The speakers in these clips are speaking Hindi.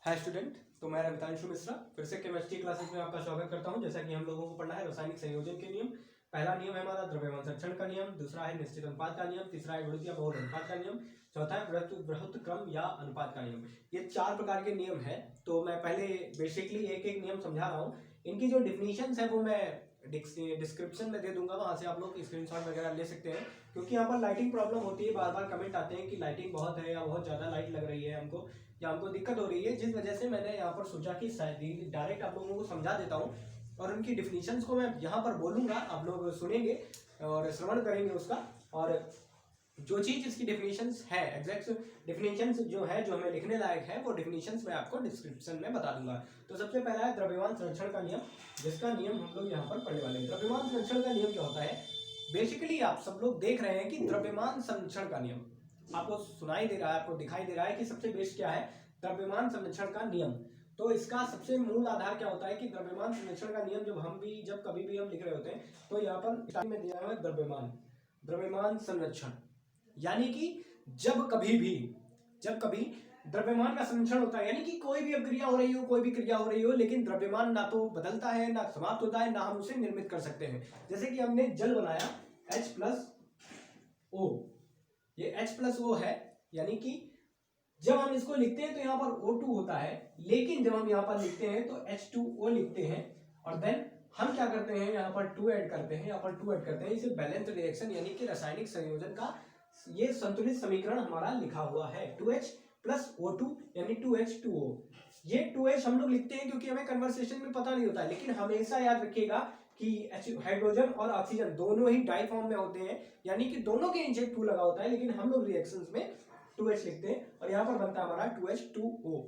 हाय स्टूडेंट, तो मैं रवितांशु मिश्रा फिर से केमिस्ट्री क्लासेस में आपका स्वागत करता हूं। जैसा कि हम लोगों को पढ़ना है रासायनिक संयोजन के नियम। पहला नियम है हमारा द्रव्यमान संरक्षण का नियम, दूसरा है निश्चित अनुपात का नियम, तीसरा है गुणित या बहुल अनुपात का नियम, चौथा है बृहत क्रम या अनुपात का नियम। ये 4 प्रकार के नियम है। तो मैं पहले बेसिकली एक एक नियम समझा रहा हूँ। इनकी जो डिफिनीशंस है वो मैं डिस्क्रिप्शन में दे दूंगा, वहां से आप लोग स्क्रीनशॉट वगैरह ले सकते हैं। क्योंकि यहाँ पर लाइटिंग प्रॉब्लम होती है, बार बार कमेंट आते हैं कि लाइटिंग बहुत है या बहुत ज्यादा लाइट लग रही है हमको, या हमको दिक्कत हो रही है, जिस वजह से मैंने यहाँ पर सोचा कि शायद डायरेक्ट आप लोगों को समझा देता हूँ और उनकी डिफिनीशंस को मैं यहाँ पर बोलूंगा, आप लोग सुनेंगे और श्रवण करेंगे उसका। और जो चीज इसकी डिफिनीशंस है, एग्जैक्ट डिफिनीशंस जो है, जो हमें लिखने लायक है, वो डिफिनीशंस मैं आपको डिस्क्रिप्शन में बता दूंगा। तो सबसे पहला है द्रव्यमान संरक्षण का नियम, जिसका नियम हम लोग यहाँ पर पढ़ने वाले हैं। द्रव्यमान संरक्षण का नियम क्या होता है? बेसिकली आप सब लोग देख रहे हैं कि द्रव्यमान संरक्षण का नियम आपको सुनाई दे रहा है, आपको दिखाई दे रहा है कि सबसे बेस्ट क्या है, द्रव्यमान संरक्षण का नियम। तो इसका सबसे मूल आधार क्या होता है कि द्रव्यमान संरक्षण का नियम जब कभी भी हम लिख रहे होते हैं तो यहाँ पर स्टार्टिंग में दिया हुआ है द्रव्यमान संरक्षण, यानी कि जब कभी द्रव्यमान का संरक्षण होता है, यानी कि कोई भी अभिक्रिया हो रही हो, कोई भी क्रिया हो रही हो, लेकिन द्रव्यमान ना तो बदलता है, ना समाप्त होता है, ना हम उसे निर्मित कर सकते हैं। जैसे कि हमने जल बनाया H+O, ये H+O है, यानी कि जब हम इसको लिखते हैं तो यहाँ पर O2 होता है, लेकिन जब हम यहाँ पर लिखते हैं तो H2O लिखते हैं और देन हम क्या करते हैं, यहाँ पर 2 ऐड करते हैं, यहाँ पर 2 ऐड करते हैं। इसे बैलेंस रिएक्शन यानी कि रासायनिक संयोजन का ये संतुलित समीकरण हमारा लिखा हुआ है, 2H+O2 यानी 2H2O। ये 2H हम लोग लिखते हैं क्योंकि हमें कन्वर्सेशन में पता नहीं होता है, लेकिन हमेशा याद रखिएगा कि हाइड्रोजन और ऑक्सीजन दोनों ही डाई फॉर्म में होते हैं, यानी कि दोनों के नीचे 2 लगा होता है, लेकिन हम लोग रिएक्शंस में 2H लिखते हैं और यहाँ पर बनता है हमारा 2H2O,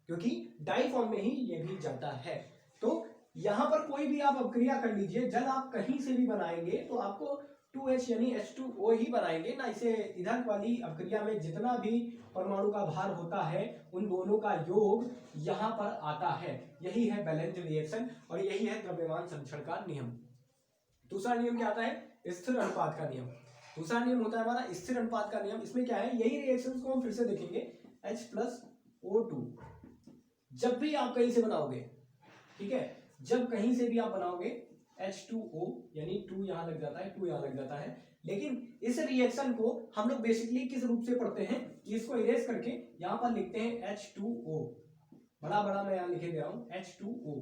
क्योंकि डाई फॉर्म में ही ये भी जाता है। तो यहाँ पर कोई भी आप अभिक्रिया कर लीजिए, जल आप कहीं से भी बनाएंगे तो आपको 2H यानी H2O ही बनाएंगे ना। इसे इधर वाली अभिक्रिया में जितना भी परमाणु का भार होता है उन दोनों का योग यहाँ पर आता है। यही है बैलेंस रिएक्शन और यही है द्रव्यमान संरक्षण का नियम। दूसरा नियम क्या आता है? स्थिर अनुपात का नियम। दूसरा नियम होता है हमारा स्थिर अनुपात का नियम। इसमें क्या है, यही रिएक्शंस को हम फिर से देखेंगे। H+O2 जब भी आप कहीं से बनाओगे, ठीक है, जब कहीं से भी आप बनाओगे H2O यानी 2 यहां लग जाता है, 2 यहां लग जाता है, लेकिन इस रिएक्शन को हम लोग बेसिकली किस रूप से पढ़ते हैं, इसको इरेज करके यहां पर लिखते हैं H2O। बड़ा मैं यहां लिखे दे रहा हूं H2O।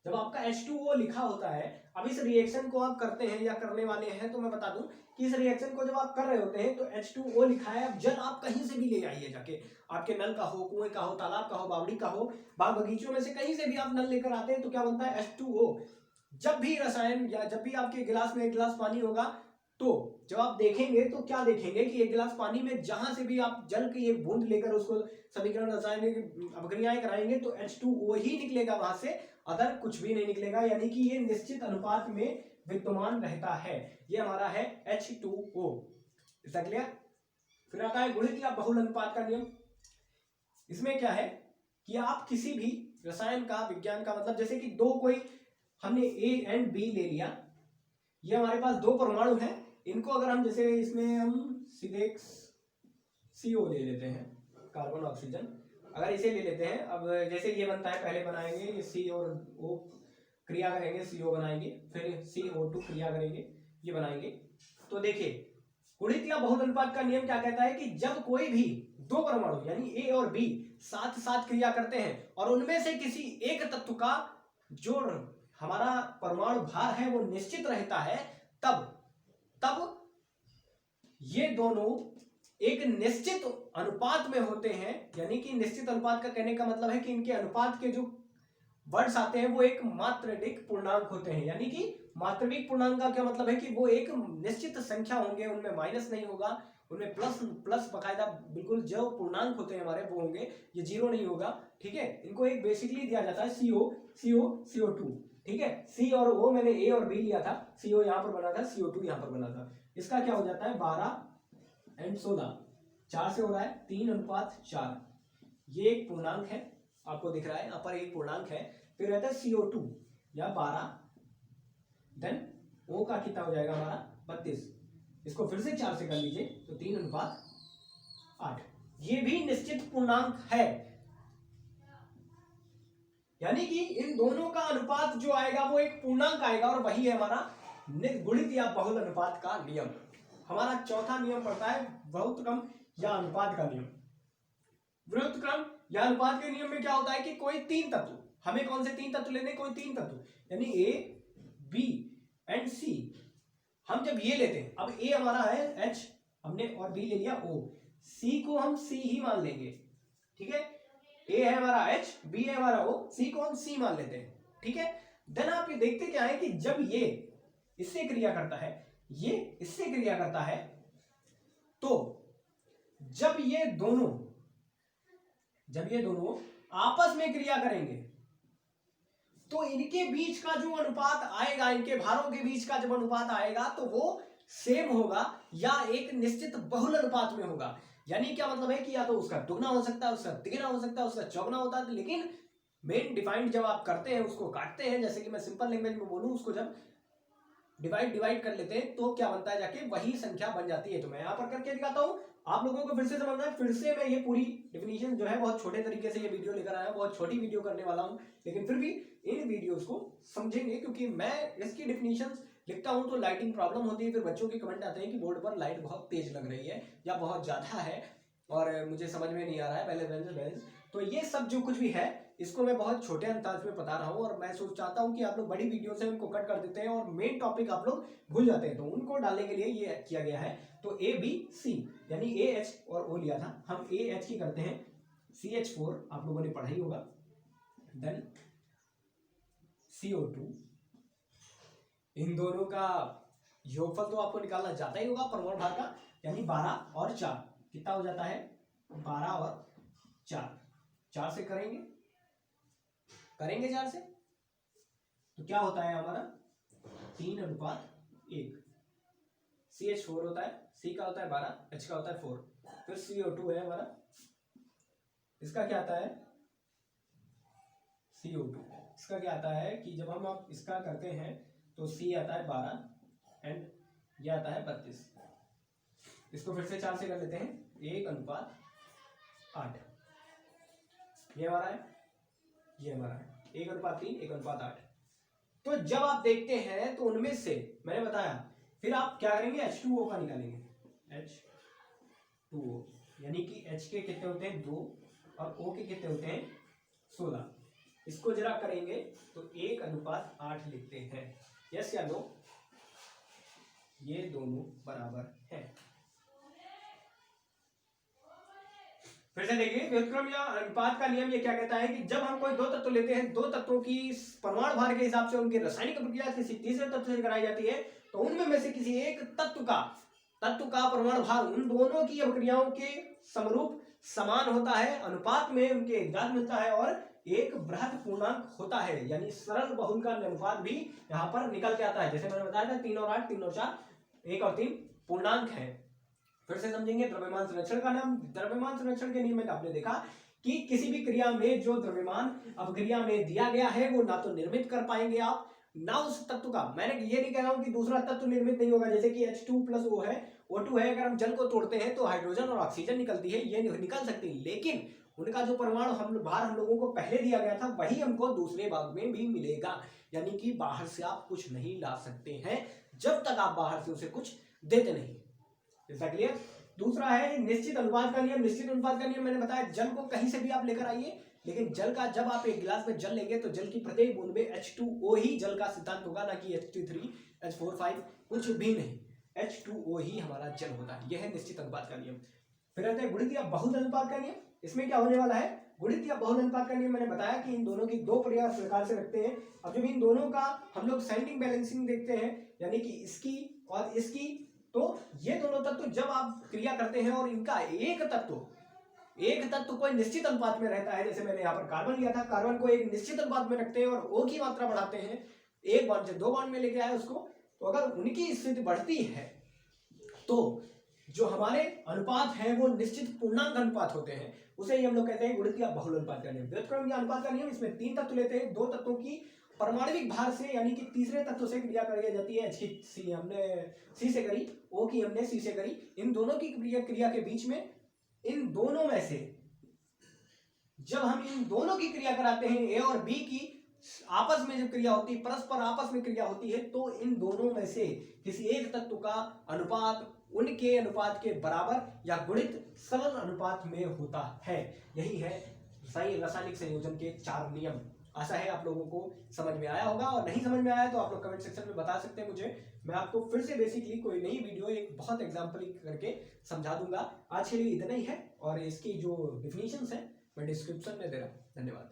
जब आपका H2O लिखा होता है, अब इस रिएक्शन को आप करते हैं या करने वाले हैं, तो मैं बता दूं कि इस रिएक्शन को जब आप कर रहे होते हैं तो H2O लिखा है। अब जल आप कहीं से भी ले आइए, जाके आपके नल का हो, कुएं का हो, तालाब का हो, बावड़ी का हो, बाग बगीचों में से कहीं से भी आप नल लेकर आते हैं तो क्या बनता है? H2O। जब भी रसायन या जब भी आपके गिलास में एक गिलास पानी होगा, तो जब आप देखेंगे तो क्या देखेंगे कि एक गिलास पानी में जहां से भी आप जल की एक बूंद लेकर उसको समीकरण रासायनिक अभिक्रियाएं कराएंगे तो H2O ही निकलेगा वहां से, अदर कुछ भी नहीं निकलेगा, यानी कि ये निश्चित अनुपात में विद्यमान रहता है। ये हमारा है H2O। इसका क्लियर? फिर आता है गुणित या बहुल अनुपात का नियम। इसमें क्या है कि आप किसी भी रसायन का, विज्ञान का मतलब, जैसे कि कोई हमने A एंड B ले लिया, ये हमारे पास 2 परमाणु हैं, इनको अगर हम जैसे इसमें हम सीधे CO ले लेते हैं, कार्बन ऑक्सीजन, अगर इसे ले लेते हैं, अब जैसे ये बनता है, पहले बनाएंगे ये C और O क्रिया करेंगे, CO बनाएंगे, फिर CO2 क्रिया करेंगे, ये बनाएंगे। तो देखिए गुणित या बहुल अनुपात का नियम क्या कहता है कि जब कोई भी 2 परमाणु यानी A और B साथ साथ क्रिया करते हैं और उनमें से किसी एक तत्व का जो हमारा परमाणु भार है वो निश्चित रहता है, तब ये दोनों एक निश्चित अनुपात में होते हैं। यानी कि निश्चित अनुपात का कहने का मतलब है कि इनके अनुपात के जो वर्ड्स आते हैं वो एक मात्रिक पूर्णांक होते हैं। यानी कि मात्रिक पूर्णांक का क्या मतलब है कि वो एक निश्चित संख्या होंगे, उनमें माइनस नहीं होगा, उनमें प्लस बकायदा बिल्कुल जो पूर्णांक होते हैं हमारे वो होंगे, ये 0 नहीं होगा, ठीक है। इनको एक बेसिकली दिया जाता है CO2, ठीक है। C और O मैंने A और B लिया था, CO यहाँ पर बना था, CO2 यहाँ पर बना था। इसका क्या हो जाता है 12 एंड 16, 4 से हो रहा है 3:4। ये एक पूर्णांक है, आपको दिख रहा है यहाँ पर एक पूर्णांक है। फिर रहता है CO2 या 12, देन O का कितना हो जाएगा हमारा 32, इसको फिर से 4 से कर लीजिए तो 3:8। ये भी निश्चित पूर्णांक है, यानी कि इन दोनों का अनुपात जो आएगा वो एक पूर्णांक आएगा, और वही है हमारा गुणित या बहुल अनुपात का नियम। हमारा चौथा नियम पड़ता है व्युत्क्रम या अनुपात का नियम। व्युत्क्रम या अनुपात के नियम में क्या होता है कि कोई तीन तत्व, हमें कौन से तीन तत्व लेने, कोई तीन तत्व यानी ए बी एंड सी, हम जब ये लेते हैं, अब ए हमारा है एच हमने और बी ले लिया ओ, सी को हम सी ही मान लेंगे, ठीक है। ए है हमारा एच, बी है हमारा ओ, सी को हम सी मान लेते हैं, ठीक है। देन आप ये देखते क्या है कि जब ये इससे क्रिया करता है, ये इससे क्रिया करता है, तो जब ये दोनों आपस में क्रिया करेंगे तो इनके बीच का जो अनुपात आएगा, इनके भारों के बीच का जब अनुपात आएगा तो वो सेम होगा या एक निश्चित बहुल अनुपात में होगा। यानी क्या मतलब है कि या तो उसका दुगना हो सकता है, उसका तिगुना हो सकता है, उसका चौगुना होता है, लेकिन मेन डिफाइंड जब आप करते हैं, उसको काटते हैं, जैसे कि मैं सिंपल लैंग्वेज में बोलूं, उसको जब डिवाइड कर लेते हैं तो क्या बनता है, जाके वही संख्या बन जाती है। तो मैं यहां पर करके दिखाता हूं, आप लोगों को फिर से समझना है। फिर से मैं ये पूरी डेफिनेशन जो है बहुत छोटे तरीके से ये वीडियो लेकर आया, बहुत छोटी वीडियो करने वाला हूं, लेकिन फिर भी इन वीडियोस को समझेंगे, क्योंकि मैं इसकी डेफिनेशन लिखता हूं तो लाइटिंग प्रॉब्लम होती है, फिर बच्चों के कमेंट आते हैं कि बोर्ड पर लाइट बहुत तेज लग रही है या बहुत ज्यादा है और मुझे समझ में नहीं आ रहा है बैलेंस। तो ये सब जो कुछ भी है इसको मैं बहुत छोटे अंदाज में बता रहा हूं, और मैं चाहता हूं कि आप लोग बड़ी वीडियो से उनको कट कर देते हैं और मेन टॉपिक आप लोग भूल जाते हैं, तो उनको डालने के लिए ये किया गया है। तो ए बी सी यानी ए एच और ओ लिया था, हम ए एच की करते हैं CH4, आप लोगों ने पढ़ा ही होगा, देन CO2, इन दोनों का योगफल तो आपको निकालना जाता ही होगा परमाणु भार का, यानी 12 और 4 कितना हो जाता है, 12 और 4 से करेंगे 4 से तो क्या होता है हमारा 3:1। CH4 होता है, C का होता है 12, H का होता है 4, फिर CO2 है हमारा, इसका क्या आता है CO2, इसका क्या आता है कि जब हम आप इसका करते हैं तो C आता है 12 एंड ये आता है 32। इसको फिर से 4 से कर लेते हैं, 1:8, ये हमारा है, ये हमारा है 1:3, 1:8। तो जब आप देखते हैं तो उनमें से मैंने बताया, फिर आप क्या करेंगे, H2O का निकालेंगे, H2O यानी कि H के कितने होते हैं 2 और O के कितने होते हैं 16। इसको जरा करेंगे तो 1:8 लिखते हैं, यस या नो, ये दोनों बराबर हैं। फिर से देखिए, व्युत्क्रम या अनुपात का नियम ये क्या कहता है कि जब हम कोई दो तत्व लेते हैं, दो तत्वों की परमाणु भार के हिसाब से उनकी रासायनिक प्रक्रिया किसी तीसरे तत्व से कराई जाती है, तो उनमें से किसी एक तत्व का परमाणु भार उन दोनों की अभिक्रियाओं के समरूप समान होता है, अनुपात में उनके इजाद मिलता है और एक बृहद पूर्णांक होता है, यानी सरल बहुल का अनुपात भी यहाँ पर निकल के आता है। जैसे मैंने बताया था 3 और 8, 3 और 4, 1 और 3 पूर्णांक है। फिर से समझेंगे द्रव्यमान संरक्षण का नाम। द्रव्यमान संरक्षण के नियम में आपने देखा कि किसी भी क्रिया में जो द्रव्यमान अभिक्रिया में दिया गया है वो ना तो निर्मित कर पाएंगे आप, ना उस तत्व का, मैंने ये नहीं कह रहा हूं कि दूसरा तत्व निर्मित नहीं होगा, जैसे कि H2+O है, O2 है, अगर हम जल को तोड़ते हैं तो हाइड्रोजन और ऑक्सीजन निकलती है, ये निकल सकती है, लेकिन उनका जो परमाणु भार हम लोगों को पहले दिया गया था वही हमको दूसरे भाग में भी मिलेगा, यानी कि बाहर से आप कुछ नहीं ला सकते हैं जब तक आप बाहर से उसे कुछ देते नहीं। इसका क्लियर। दूसरा है निश्चित अनुपात का नियम। निश्चित अनुपात का नियम मैंने बताया, जल को कहीं से भी आप लेकर आइए, लेकिन जल का जब आप एक गिलास में जल लेंगे तो जल की प्रत्येक बूंद में H2O ही जल का सिद्धांत होगा, ना कि H2 H4 5 कुछ भी नहीं, H2O ही हमारा जल होता है। यह है निश्चित अनुपात का नियम। फिर आते हैं गुणित या बहुल अनुपात का नियम। इसमें क्या होने वाला है, गुणित या बहुल अनुपात का नियम मैंने बताया कि इन दोनों की दो प्रकार से रखते हैं। अब जब इन दोनों का हम लोग साइनिंग बैलेंसिंग देखते हैं, यानी कि इसकी और इसकी, तो ये दोनों तत्व जब आप क्रिया करते हैं और इनका एक तत्व कोई निश्चित अनुपात में रहता है, जैसे मैंने यहाँ पर कार्बन लिया था, कार्बन को एक निश्चित अनुपात में रखते हैं और O की मात्रा बढ़ाते हैं, एक बॉन्ड से 2 बॉन्ड में लेके आए उसको, तो अगर उनकी स्थिति बढ़ती है तो जो हमारे अनुपात हैं वो निश्चित पूर्णांक अनुपात होते हैं, उसे ही हम लोग कहते हैं गुणित या बहुल अनुपात का नियम। व्युत्क्रम या अनुपात का नियम, इसमें 3 तत्व लेते हैं, 2 तत्वों की परमाणविक भार से यानी कि तीसरे तत्व से क्रिया कराई जाती है। H की C हमने C से करी, O की हमने C से करी, इन दोनों की क्रिया के बीच में इन दोनों में से जब हम इन दोनों की क्रिया कराते हैं, ए और बी की आपस में जब क्रिया होती है, परस्पर आपस में क्रिया होती है, तो इन दोनों में से किसी एक तत्व का अनुपात उनके अनुपात के बराबर या गुणित सरल अनुपात में होता है। यही है सही रासायनिक संयोजन के 4 नियम। आशा है आप लोगों को समझ में आया होगा, और नहीं समझ में आया तो आप लोग कमेंट सेक्शन में बता सकते हैं मुझे। मैं आपको फिर से बेसिकली कोई नई वीडियो एक बहुत एग्जाम्पल करके समझा दूंगा। आज के लिए इतना ही है, और इसकी जो डिफिनीशंस है मैं डिस्क्रिप्शन में दे रहा हूँ। धन्यवाद।